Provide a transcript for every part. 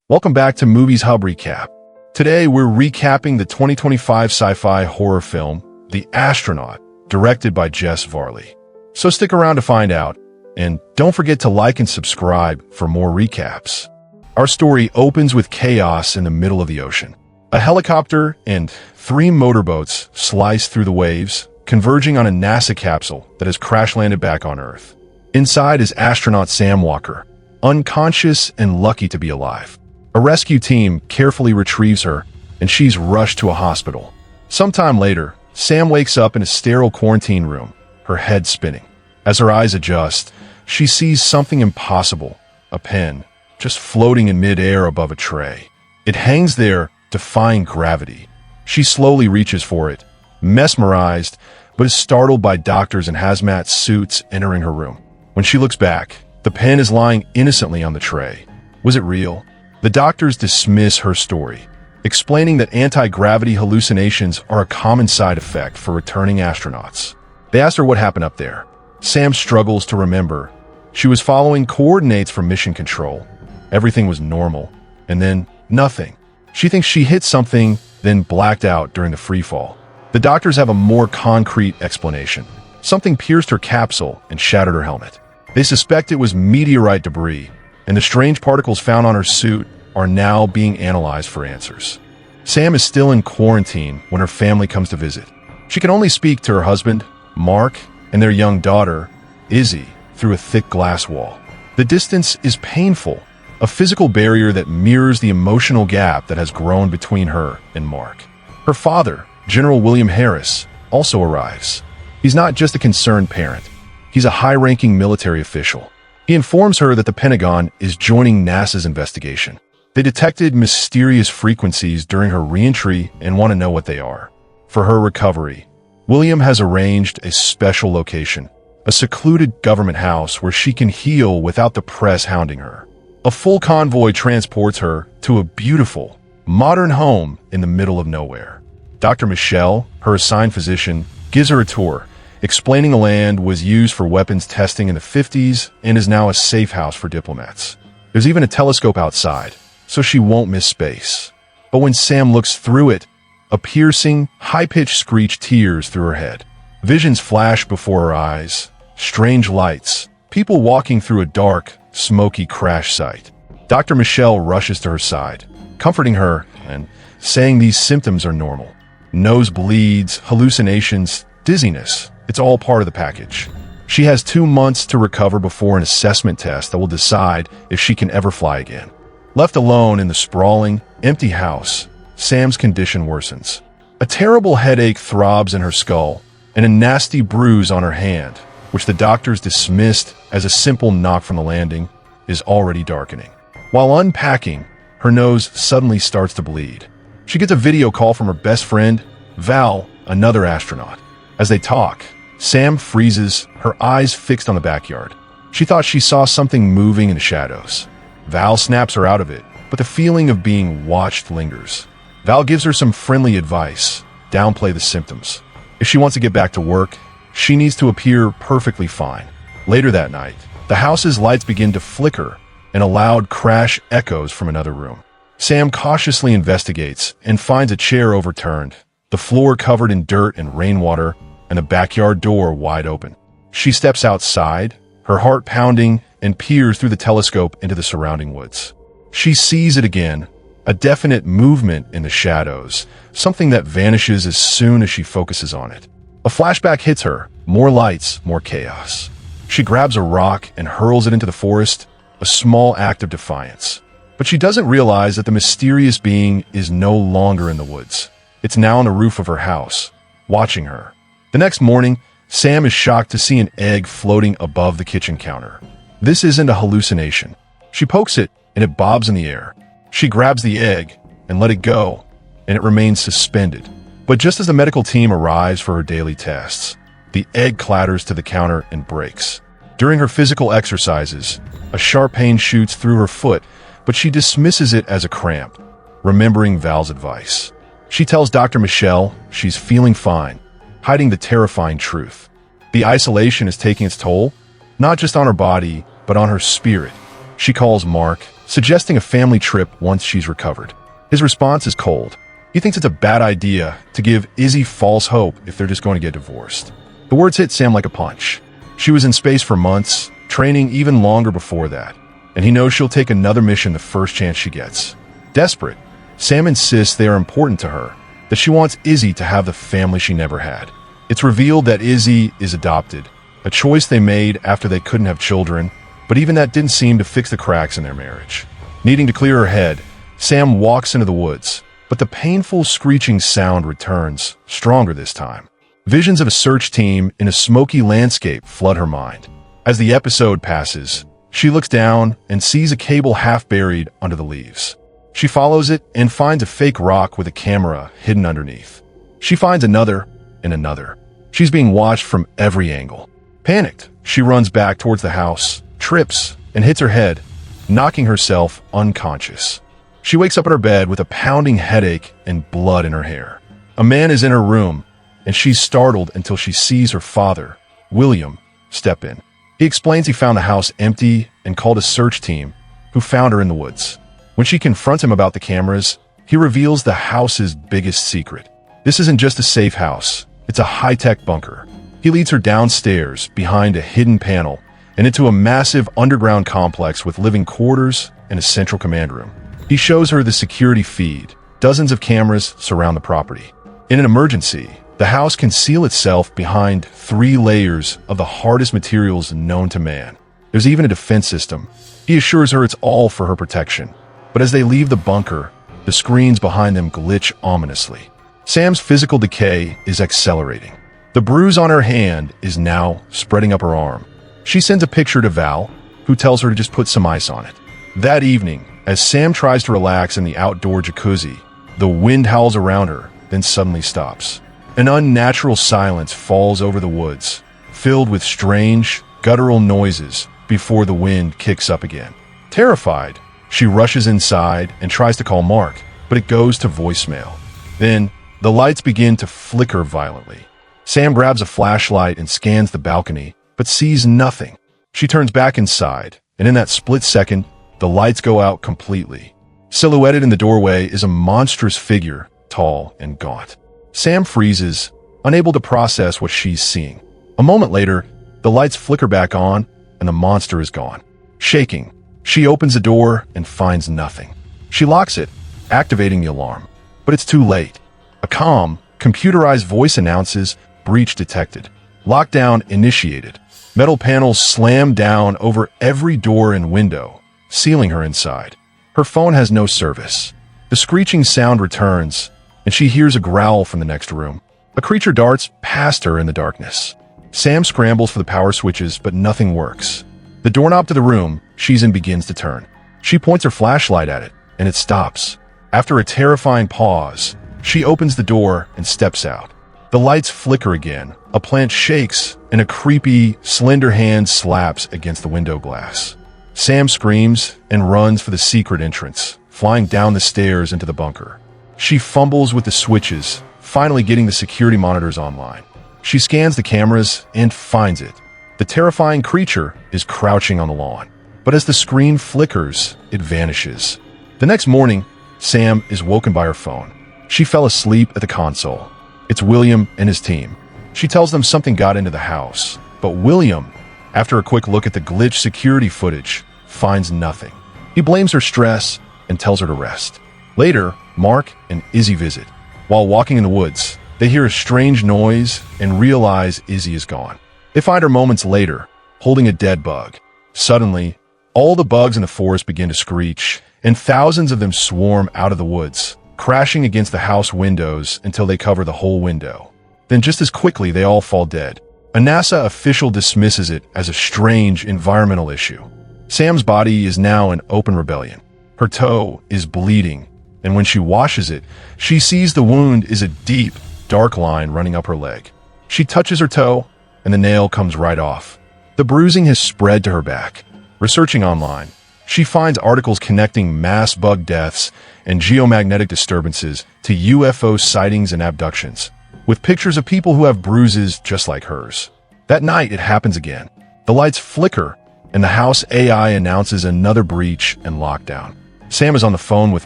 Welcome back to Movies Hub Recap. Today, we're recapping the 2025 sci-fi horror film, The Astronaut, directed by Jess Varley. So stick around to find out, and don't forget to like and subscribe for more recaps. Our story opens with chaos in the middle of the ocean. A helicopter and 3 motorboats slice through the waves, converging on a NASA capsule that has crash-landed back on Earth. Inside is astronaut Sam Walker, unconscious and lucky to be alive. A rescue team carefully retrieves her, and she's rushed to a hospital. Sometime later, Sam wakes up in a sterile quarantine room, her head spinning. As her eyes adjust, she sees something impossible, a pen, just floating in mid-air above a tray. It hangs there, defying gravity. She slowly reaches for it, mesmerized, but is startled by doctors in hazmat suits entering her room. When she looks back, the pen is lying innocently on the tray. Was it real? The doctors dismiss her story, explaining that anti-gravity hallucinations are a common side effect for returning astronauts. They ask her what happened up there. Sam struggles to remember. She was following coordinates from mission control. Everything was normal, and then nothing. She thinks she hit something, then blacked out during the freefall. The doctors have a more concrete explanation. Something pierced her capsule and shattered her helmet. They suspect it was meteorite debris, and the strange particles found on her suit are now being analyzed for answers. Sam is still in quarantine when her family comes to visit. She can only speak to her husband, Mark, and their young daughter, Izzy, through a thick glass wall. The distance is painful, a physical barrier that mirrors the emotional gap that has grown between her and Mark. Her father, General William Harris, also arrives. He's not just a concerned parent. He's a high-ranking military official. He informs her that the Pentagon is joining NASA's investigation. They detected mysterious frequencies during her re-entry and want to know what they are. For her recovery, William has arranged a special location, a secluded government house where she can heal without the press hounding her. A full convoy transports her to a beautiful, modern home in the middle of nowhere. Dr. Michelle, her assigned physician, gives her a tour, explaining the land was used for weapons testing in the 50s and is now a safe house for diplomats. There's even a telescope outside, so she won't miss space. But when Sam looks through it, a piercing, high-pitched screech tears through her head. Visions flash before her eyes, strange lights, people walking through a dark, smoky crash site. Dr. Michelle rushes to her side, comforting her and saying these symptoms are normal. Nosebleeds, hallucinations, dizziness. It's all part of the package. She has 2 months to recover before an assessment test that will decide if she can ever fly again. Left alone in the sprawling, empty house, Sam's condition worsens. A terrible headache throbs in her skull, and a nasty bruise on her hand, which the doctors dismissed as a simple knock from the landing, is already darkening. While unpacking, her nose suddenly starts to bleed. She gets a video call from her best friend, Val, another astronaut. As they talk, Sam freezes, her eyes fixed on the backyard. She thought she saw something moving in the shadows. Val snaps her out of it, but the feeling of being watched lingers. Val gives her some friendly advice, downplay the symptoms. If she wants to get back to work, she needs to appear perfectly fine. Later that night, the house's lights begin to flicker, and a loud crash echoes from another room. Sam cautiously investigates and finds a chair overturned, the floor covered in dirt and rainwater, and the backyard door wide open. She steps outside, her heart pounding, and peers through the telescope into the surrounding woods. She sees it again, a definite movement in the shadows, something that vanishes as soon as she focuses on it. A flashback hits her, more lights, more chaos. She grabs a rock and hurls it into the forest, a small act of defiance. But she doesn't realize that the mysterious being is no longer in the woods. It's now on the roof of her house, watching her. The next morning, Sam is shocked to see an egg floating above the kitchen counter. This isn't a hallucination. She pokes it, and it bobs in the air. She grabs the egg and let it go, and it remains suspended. But just as the medical team arrives for her daily tests, the egg clatters to the counter and breaks. During her physical exercises, a sharp pain shoots through her foot, but she dismisses it as a cramp, remembering Val's advice. She tells Dr. Michelle she's feeling fine, hiding the terrifying truth. The isolation is taking its toll, not just on her body, but on her spirit. She calls Mark, suggesting a family trip once she's recovered. His response is cold. He thinks it's a bad idea to give Izzy false hope if they're just going to get divorced. The words hit Sam like a punch. She was in space for months, training even longer before that, and he knows she'll take another mission the first chance she gets. Desperate, Sam insists they are important to her, that she wants Izzy to have the family she never had. It's revealed that Izzy is adopted, a choice they made after they couldn't have children, but even that didn't seem to fix the cracks in their marriage. Needing to clear her head, Sam walks into the woods, but the painful screeching sound returns, stronger this time. Visions of a search team in a smoky landscape flood her mind. As the episode passes, she looks down and sees a cable half buried under the leaves. She follows it and finds a fake rock with a camera hidden underneath. She finds another and another. She's being watched from every angle. Panicked, she runs back towards the house, trips, and hits her head, knocking herself unconscious. She wakes up in her bed with a pounding headache and blood in her hair. A man is in her room, and she's startled until she sees her father, William, step in. He explains he found the house empty and called a search team, who found her in the woods. When she confronts him about the cameras, he reveals the house's biggest secret. This isn't just a safe house, it's a high-tech bunker. He leads her downstairs, behind a hidden panel, and into a massive underground complex with living quarters and a central command room. He shows her the security feed. Dozens of cameras surround the property. In an emergency, the house can seal itself behind 3 layers of the hardest materials known to man. There's even a defense system. He assures her it's all for her protection. But as they leave the bunker, the screens behind them glitch ominously. Sam's physical decay is accelerating. The bruise on her hand is now spreading up her arm. She sends a picture to Val, who tells her to just put some ice on it. That evening, as Sam tries to relax in the outdoor jacuzzi, the wind howls around her, then suddenly stops. An unnatural silence falls over the woods, filled with strange, guttural noises before the wind kicks up again. Terrified, she rushes inside and tries to call Mark, but it goes to voicemail. Then, the lights begin to flicker violently. Sam grabs a flashlight and scans the balcony, but sees nothing. She turns back inside, and in that split second, the lights go out completely. Silhouetted in the doorway is a monstrous figure, tall and gaunt. Sam freezes, unable to process what she's seeing. A moment later, the lights flicker back on, and the monster is gone. Shaking, she opens the door and finds nothing. She locks it, activating the alarm. But it's too late. A calm, computerized voice announces, "Breach detected. Lockdown initiated." Metal panels slam down over every door and window, sealing her inside. Her phone has no service. The screeching sound returns, and she hears a growl from the next room. A creature darts past her in the darkness. Sam scrambles for the power switches, but nothing works. The doorknob to the room she's in begins to turn. She points her flashlight at it, and it stops. After a terrifying pause, she opens the door and steps out. The lights flicker again, a plant shakes, and a creepy, slender hand slaps against the window glass. Sam screams and runs for the secret entrance, flying down the stairs into the bunker. She fumbles with the switches, finally getting the security monitors online. She scans the cameras and finds it. The terrifying creature is crouching on the lawn. But as the screen flickers, it vanishes. The next morning, Sam is woken by her phone. She fell asleep at the console. It's William and his team. She tells them something got into the house, but William, after a quick look at the glitched security footage, finds nothing. He blames her stress and tells her to rest. Later, Mark and Izzy visit. While walking in the woods, they hear a strange noise and realize Izzy is gone. They find her moments later, holding a dead bug. Suddenly, all the bugs in the forest begin to screech, and thousands of them swarm out of the woods, crashing against the house windows until they cover the whole window. Then just as quickly, they all fall dead. A NASA official dismisses it as a strange environmental issue. Sam's body is now in open rebellion. Her toe is bleeding, and when she washes it, she sees the wound is a deep, dark line running up her leg. She touches her toe, and the nail comes right off. The bruising has spread to her back. Researching online, she finds articles connecting mass bug deaths and geomagnetic disturbances to UFO sightings and abductions, with pictures of people who have bruises just like hers. That night, it happens again. The lights flicker, and the house AI announces another breach and lockdown. Sam is on the phone with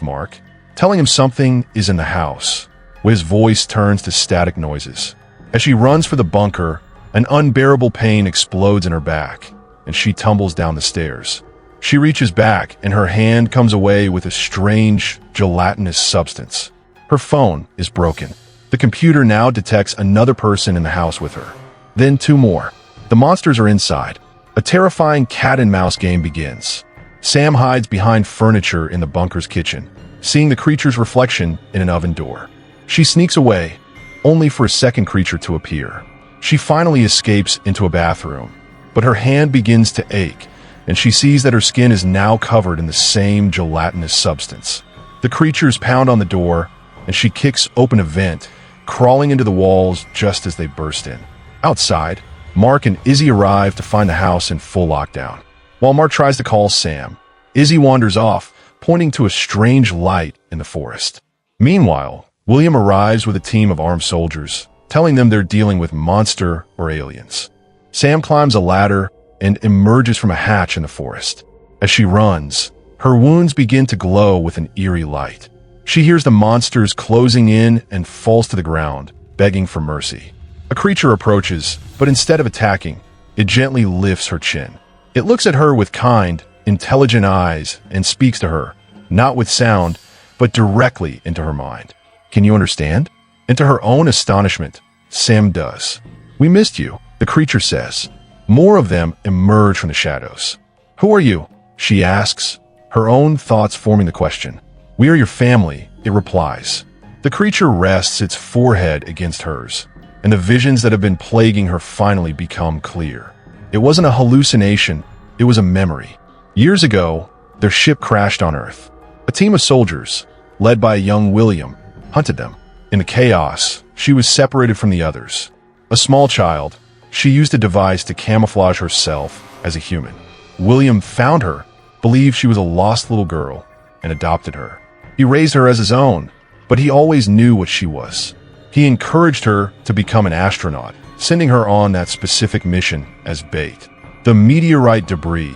Mark, telling him something is in the house. His voice turns to static noises. As she runs for the bunker, an unbearable pain explodes in her back, and she tumbles down the stairs. She reaches back, and her hand comes away with a strange, gelatinous substance. Her phone is broken. The computer now detects another person in the house with her. Then two more. The monsters are inside. A terrifying cat-and-mouse game begins. Sam hides behind furniture in the bunker's kitchen, seeing the creature's reflection in an oven door. She sneaks away, only for a second creature to appear. She finally escapes into a bathroom, but her hand begins to ache, and she sees that her skin is now covered in the same gelatinous substance. The creatures pound on the door, and she kicks open a vent, crawling into the walls just as they burst in. Outside, Mark and Izzy arrive to find the house in full lockdown. While Mark tries to call Sam, Izzy wanders off, pointing to a strange light in the forest. Meanwhile, William arrives with a team of armed soldiers, telling them they're dealing with monster or aliens. Sam climbs a ladder and emerges from a hatch in the forest. As she runs, her wounds begin to glow with an eerie light. She hears the monsters closing in and falls to the ground, begging for mercy. A creature approaches, but instead of attacking, it gently lifts her chin. It looks at her with kind, intelligent eyes and speaks to her, not with sound, but directly into her mind. Can you understand? And to her own astonishment, Sam does. We missed you, the creature says. More of them emerge from the shadows. Who are you? She asks, her own thoughts forming the question. We are your family, it replies. The creature rests its forehead against hers, and the visions that have been plaguing her finally become clear. It wasn't a hallucination, it was a memory. Years ago, their ship crashed on Earth. A team of soldiers, led by a young William, hunted them. In the chaos, she was separated from the others. A small child, she used a device to camouflage herself as a human. William found her, believed she was a lost little girl, and adopted her. He raised her as his own, but he always knew what she was. He encouraged her to become an astronaut, sending her on that specific mission as bait. The meteorite debris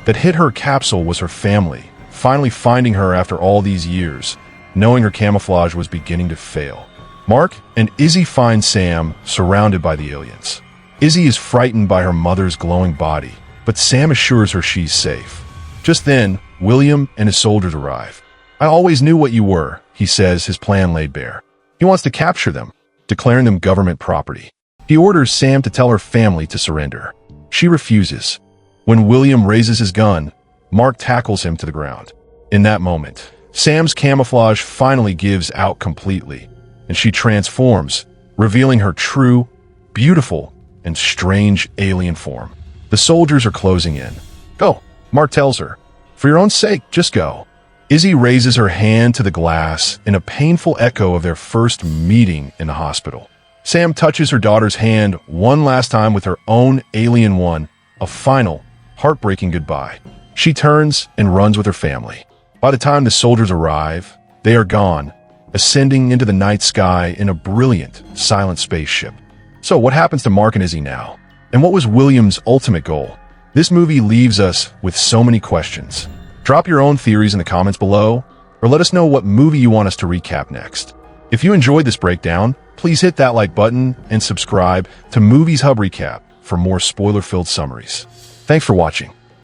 that hit her capsule was her family, finally finding her after all these years, knowing her camouflage was beginning to fail. Mark and Izzy find Sam surrounded by the aliens. Izzy is frightened by her mother's glowing body, but Sam assures her she's safe. Just then, William and his soldiers arrive. I always knew what you were, he says, his plan laid bare. He wants to capture them, declaring them government property. He orders Sam to tell her family to surrender. She refuses. When William raises his gun, Mark tackles him to the ground. In that moment, Sam's camouflage finally gives out completely, and she transforms, revealing her true, beautiful, and strange alien form. The soldiers are closing in. Go, Mark tells her. For your own sake, just go. Izzy raises her hand to the glass in a painful echo of their first meeting in the hospital. Sam touches her daughter's hand one last time with her own alien one, a final, heartbreaking goodbye. She turns and runs with her family. By the time the soldiers arrive, they are gone, ascending into the night sky in a brilliant, silent spaceship. So what happens to Mark and Izzy now? And what was William's ultimate goal? This movie leaves us with so many questions. Drop your own theories in the comments below, or let us know what movie you want us to recap next. If you enjoyed this breakdown, please hit that like button and subscribe to Movies Hub Recap for more spoiler-filled summaries. Thanks for watching.